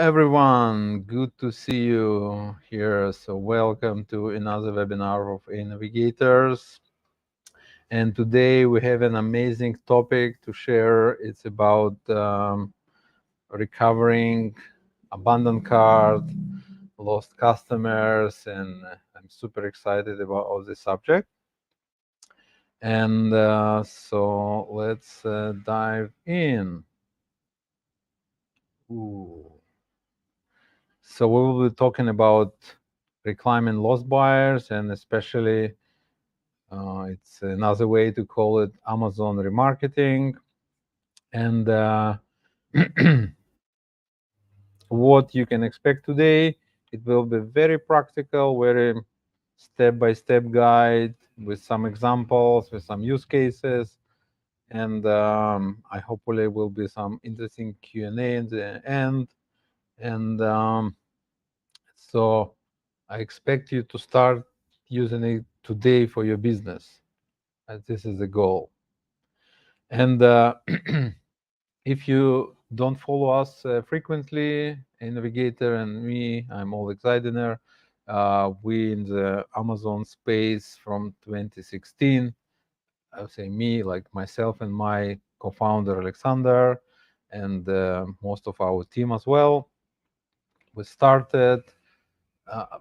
everyone, good to see you here. So welcome to another webinar of Navigators. And today we have an amazing topic to share. It's about recovering abandoned card, lost customers, and I'm super excited about all this subject. And so let's dive in. Ooh. So we will be talking about reclaiming lost buyers, and especially it's another way to call it Amazon remarketing. And what you can expect today, it will be very practical, very step-by-step guide with some examples, with some use cases. And I hopefully will be some interesting Q&A in the end. And so I expect you to start using it today for your business. This is the goal. And if you don't follow us frequently, a Navigator and me, I'm Oleg Zaidiner. We in the Amazon space from 2016. I would say me, like myself and my co-founder Alexander, and most of our team as well. We started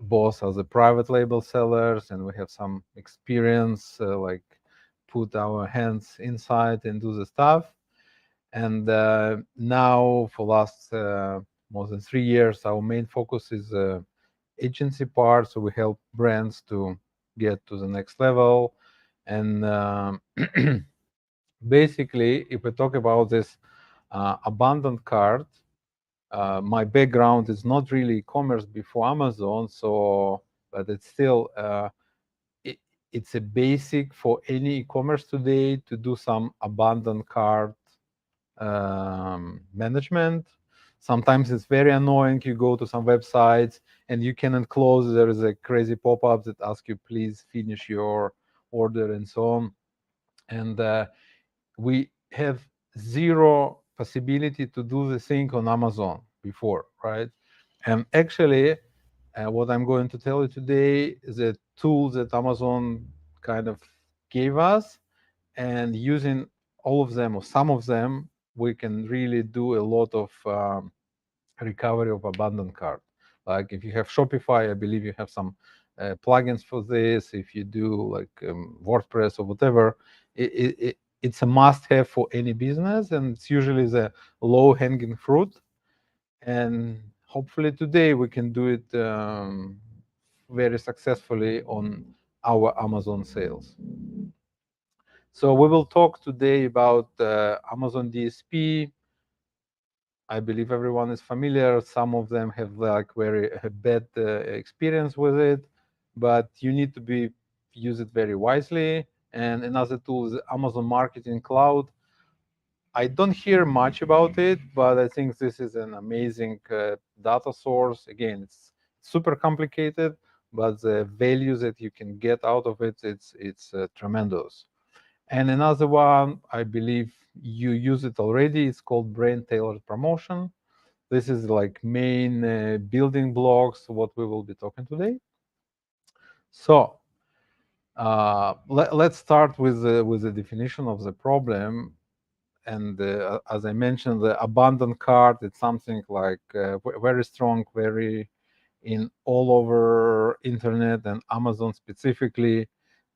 both as a private label sellers, and we have some experience, like put our hands inside and do the stuff. And now for last more than 3 years, our main focus is agency part. So we help brands to get to the next level. And basically, if we talk about this abandoned cart, my background is not really e-commerce before Amazon, so but it's still it's a basic for any e-commerce today to do some abandoned cart management. Sometimes it's very annoying. You go to some websites and you cannot close. There is a crazy pop-up that asks you, please finish your order and so on. And we have zero possibility to do the thing on Amazon before, right? And actually, what I'm going to tell you today is a tool that Amazon kind of gave us, and using all of them or some of them, we can really do a lot of recovery of abandoned cart. Like if you have Shopify, I believe you have some plugins for this. If you do like WordPress or whatever, it's a must-have for any business, and it's usually the low-hanging fruit. And hopefully today we can do it very successfully on our Amazon sales. So we will talk today about Amazon DSP. I believe everyone is familiar. Some of them have like very bad experience with it, but you need to use it very wisely. And another tool is Amazon Marketing Cloud. I don't hear much about it, but I think this is an amazing data source. Again, it's super complicated, but the value that you can get out of it, it's tremendous. And another one, I believe you use it already. It's called Brand Tailored Promotion. This is like main building blocks, what we will be talking today. So let's start with the definition of the problem. And as I mentioned, the abandoned cart, it's something like very strong, very in all over internet and Amazon specifically.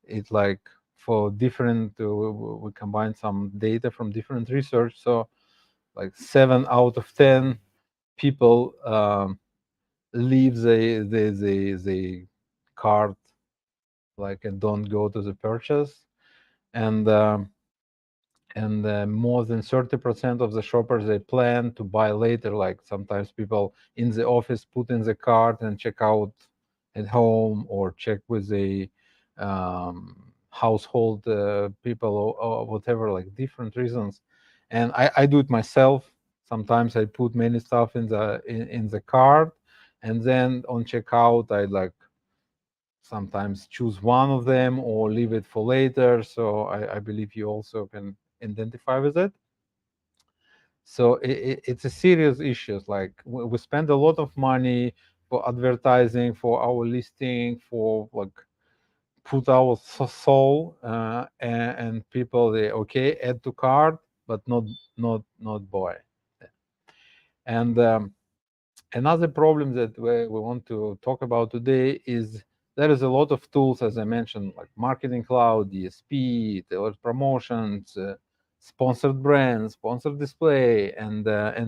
It's like for different, we combine some data from different research. So like 7 out of 10 people leave the cart, like, and don't go to the purchase. And more than 30% of the shoppers, they plan to buy later. Like sometimes people in the office put in the cart and check out at home, or check with the household people, or whatever, like different reasons. And I do it myself. Sometimes I put many stuff in the cart, and then on checkout I like sometimes choose one of them or leave it for later. So I believe you also can identify with it. So it's a serious issue. Like we spend a lot of money for advertising, for our listing, for like put our soul, and people they okay add to cart, but not buy. And another problem that we want to talk about today is there is a lot of tools, as I mentioned, like Marketing Cloud, DSP, tailored promotions, sponsored brands, sponsored display, and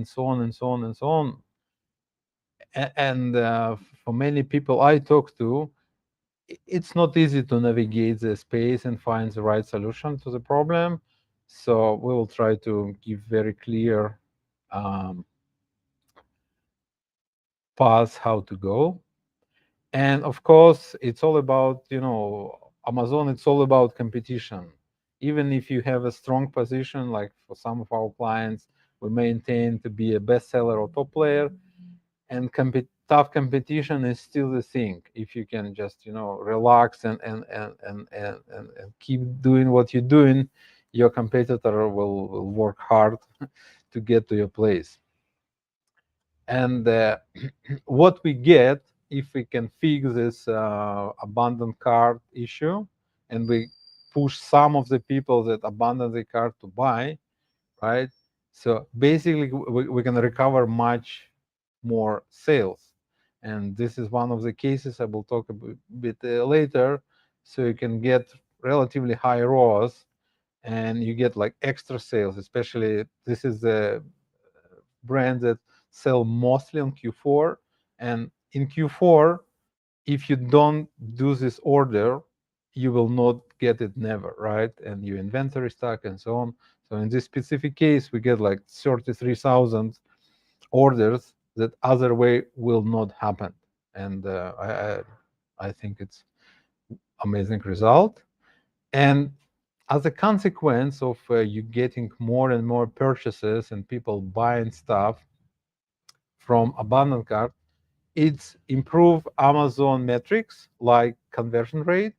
so on and so on and so on. And for many people I talk to, it's not easy to navigate the space and find the right solution to the problem. So we will try to give very clear um, paths how to go. And of course, it's all about, Amazon, it's all about competition. Even if you have a strong position, like for some of our clients, we maintain to be a bestseller or top player, and tough competition is still the thing. If you can just, relax and keep doing what you're doing, your competitor will work hard to get to your place. And what we get if we can fix this abandoned cart issue, and we push some of the people that abandon the cart to buy, right? So basically, we can recover much more sales. And this is one of the cases I will talk a bit later. So you can get relatively high ROAS, and you get like extra sales, especially this is the brand that sell mostly on Q4. And in Q4, if you don't do this order, you will not get it never, right? And your inventory stock and so on. So in this specific case, we get like 33,000 orders that other way will not happen. And I think it's amazing result. And as a consequence of you getting more and more purchases and people buying stuff from abandoned cart, it's improve Amazon metrics like conversion rate.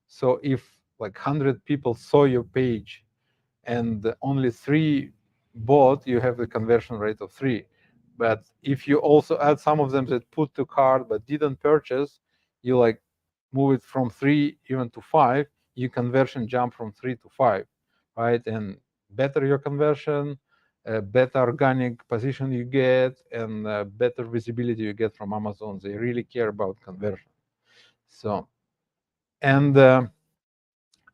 So if like 100 people saw your page and only 3 bought, you have the conversion rate of 3. But if you also add some of them that put to cart but didn't purchase, you like move it from 3 even to 5, your conversion jump from 3 to 5, right? And better your conversion, better organic position you get, and better visibility you get from Amazon. They really care about conversion. So, and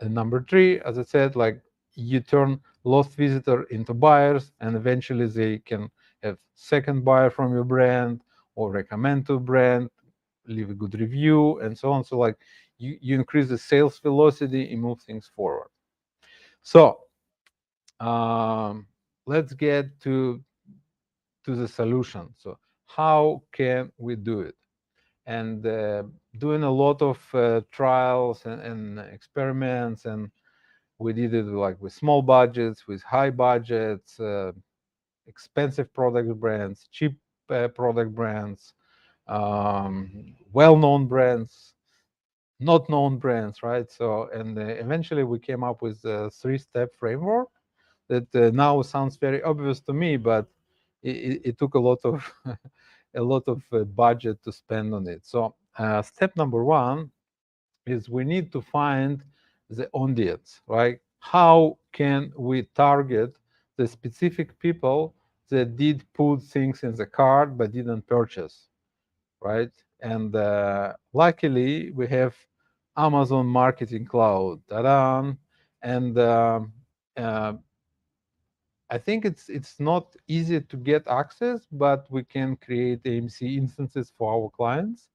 number 3, as I said, like you turn lost visitor into buyers, and eventually they can have second buyer from your brand or recommend to a brand, leave a good review, and so on. So like you increase the sales velocity and move things forward. So let's get to the solution. So how can we do it? And doing a lot of trials and experiments, and we did it like with small budgets, with high budgets, expensive product brands, cheap product brands, well-known brands, not known brands, right? So, and eventually we came up with a 3-step framework that now sounds very obvious to me, but it took a lot of a lot of budget to spend on it. So, step number 1 is we need to find the audience, right? How can we target the specific people that did put things in the cart but didn't purchase, right? And luckily, we have Amazon Marketing Cloud, ta-da! And uh, I think it's not easy to get access, but we can create AMC instances for our clients.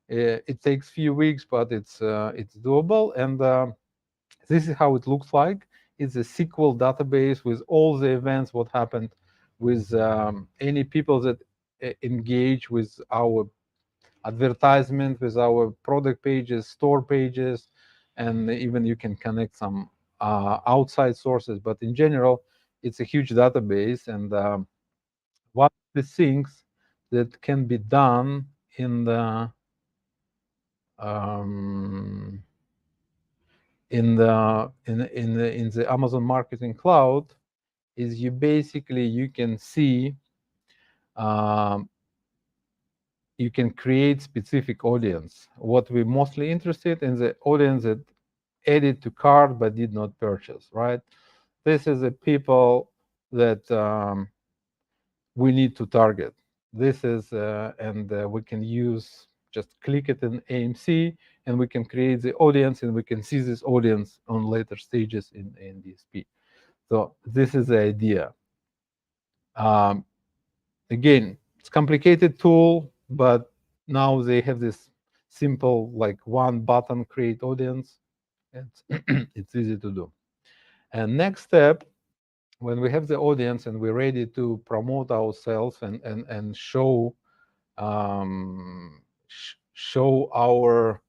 It takes few weeks, but it's doable. And this is how it looks like. It's a SQL database with all the events, what happened with any people that engage with our advertisement, with our product pages, store pages, and even you can connect some outside sources. But in general, it's a huge database. And one of the things that can be done in the um, in the Amazon Marketing Cloud is you can see, um, you can create specific audience. What we're mostly interested in, the audience that added to cart but did not purchase, right? This is the people that we need to target. This is, and we can use, just click it in AMC, and we can create the audience, and we can see this audience on later stages in DSP. So this is the idea. Um, Again, it's complicated tool, but now they have this simple, like one button, create audience. It's, it's easy to do. And next step, when we have the audience and we're ready to promote ourselves and show, show our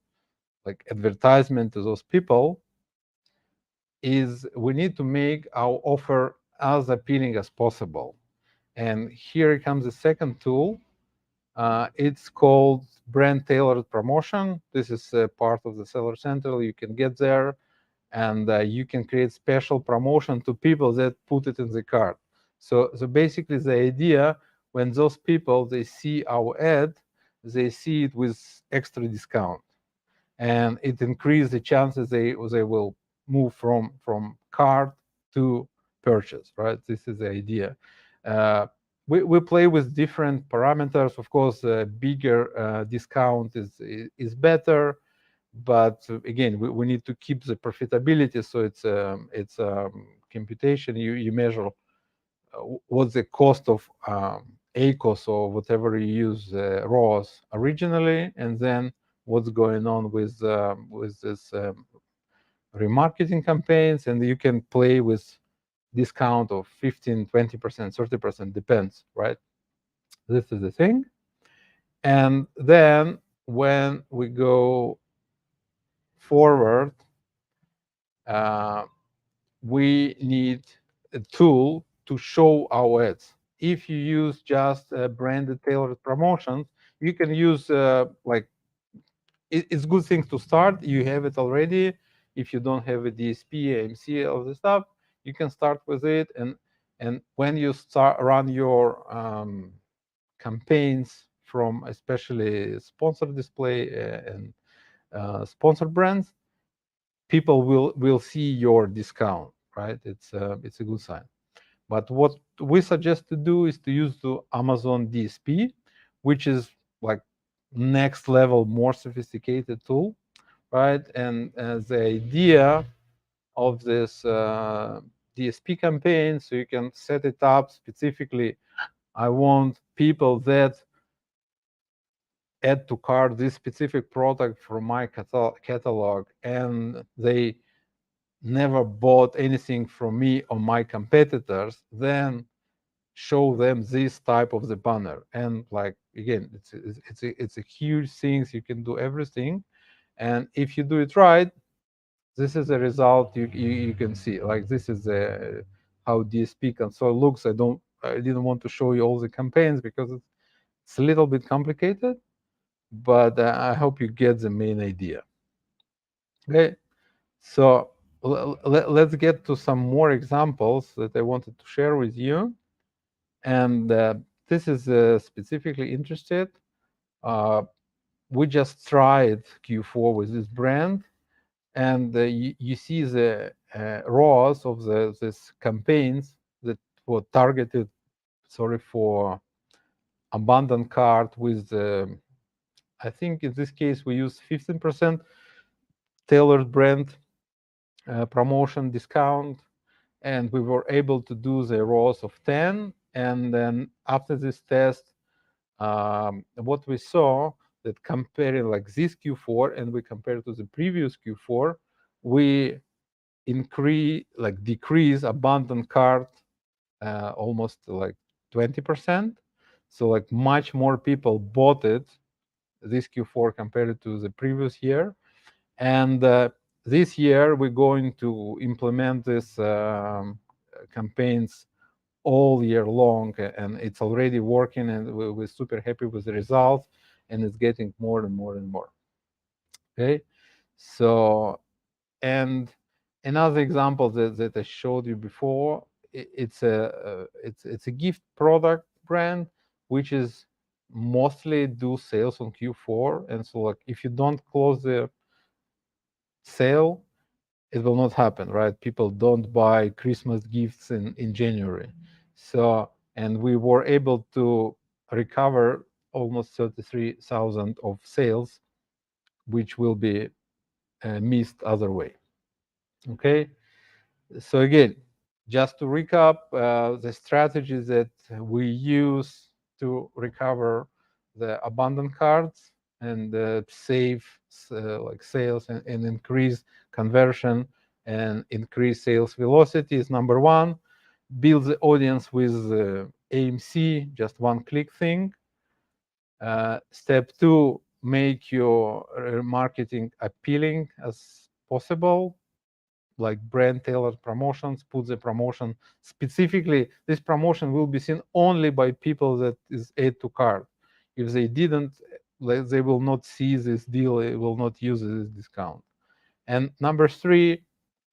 like advertisement to those people, is we need to make our offer as appealing as possible. And here comes the second tool. It's called brand tailored promotion. This is part of the Seller Central. You can get there, and you can create special promotion to people that put it in the cart. So basically the idea, when those people, they see our ad, they see it with extra discount, and it increases the chances they will move from cart to purchase, right? This is the idea. Uh, we play with different parameters. Of course, bigger discount is better, but again, we need to keep the profitability. So it's computation. You measure what's the cost of ACOS or whatever you use, ROAS originally, and then what's going on with this remarketing campaigns, and you can play with discount of 15, 20%, 30%, depends, right? This is the thing. And then when we go forward, uh, we need a tool to show our ads. If you use just branded tailored promotions, you can use like it's good thing to start. You have it already. If you don't have a DSP, AMC, all the stuff, you can start with it. And when you start run your campaigns from especially sponsored display and sponsored brands, people will see your discount, right? It's a good sign. But what we suggest to do is to use the Amazon DSP, which is like next level, more sophisticated tool, right? And the idea of this DSP campaign, so you can set it up specifically. I want people that add to cart this specific product from my catalog, and they never bought anything from me or my competitors, then show them this type of the banner. And like again, it's a huge things. You can do everything, and if you do it right, this is the result you can see. Like this is the how DSP console looks. I didn't want to show you all the campaigns because it's a little bit complicated, but I hope you get the main idea. Okay, so let's get to some more examples that I wanted to share with you. And this is specifically interested. Uh, we just tried Q4 with this brand, and you see the ROAS of this campaigns that were targeted, sorry, for abandoned cart with, I think in this case we use 15% tailored brand promotion discount, and we were able to do the ROAS of 10. And then after this test, what we saw that comparing like this Q4 and we compare to the previous Q4, we decrease abandoned cart almost like 20%. So like much more people bought it this Q4 compared to the previous year. And this year we're going to implement this campaigns all year long, and it's already working, and we're super happy with the results, and it's getting more and more and more. Okay, so and another example that I showed you before it's a gift product brand which is mostly do sales on Q4, and so like if you don't close the sale, it will not happen, right? People don't buy Christmas gifts in January. So, and we were able to recover almost 33,000 of sales, which will be missed other way. Okay. So again, just to recap, the strategies that we use to recover the abandoned cards and save like sales and increase conversion and increase sales velocity is number one. Build the audience with AMC, just one click thing. Step two, make your marketing appealing as possible, like brand tailored promotions. Put the promotion specifically. This promotion will be seen only by people that is add to cart. If they didn't, they will not see this deal. They will not use this discount. And number three,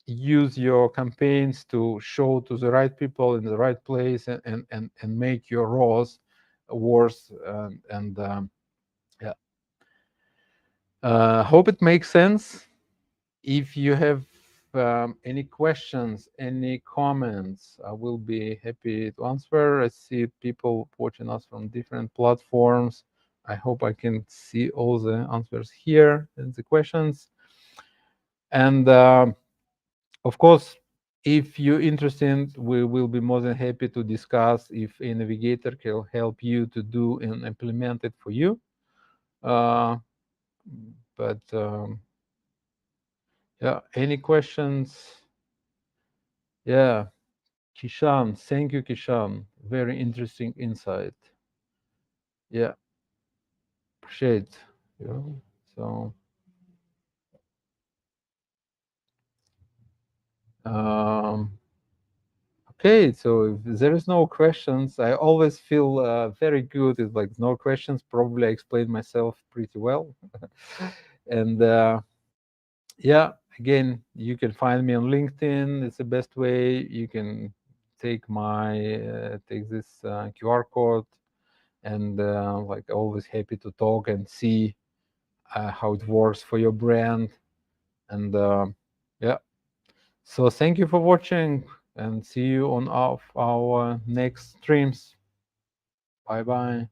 use your campaigns to show to the right people in the right place and make your ROAS worse. Yeah. Hope it makes sense. If you have any questions, any comments, I will be happy to answer. I see people watching us from different platforms. I hope I can see all the answers here and the questions. And of course, if you're interested, we will be more than happy to discuss if a navigator can help you to do and implement it for you. But yeah, any questions? Yeah, Kishan, thank you, Kishan. Very interesting insight. Yeah, appreciate. Yeah, so okay, so if there is no questions, I always feel very good. It's like no questions. Probably I explained myself pretty well. And yeah, again, you can find me on LinkedIn. It's the best way. You can take my take this QR code, and like always happy to talk and see how it works for your brand. And yeah, so thank you for watching, and see you on our next streams. Bye bye.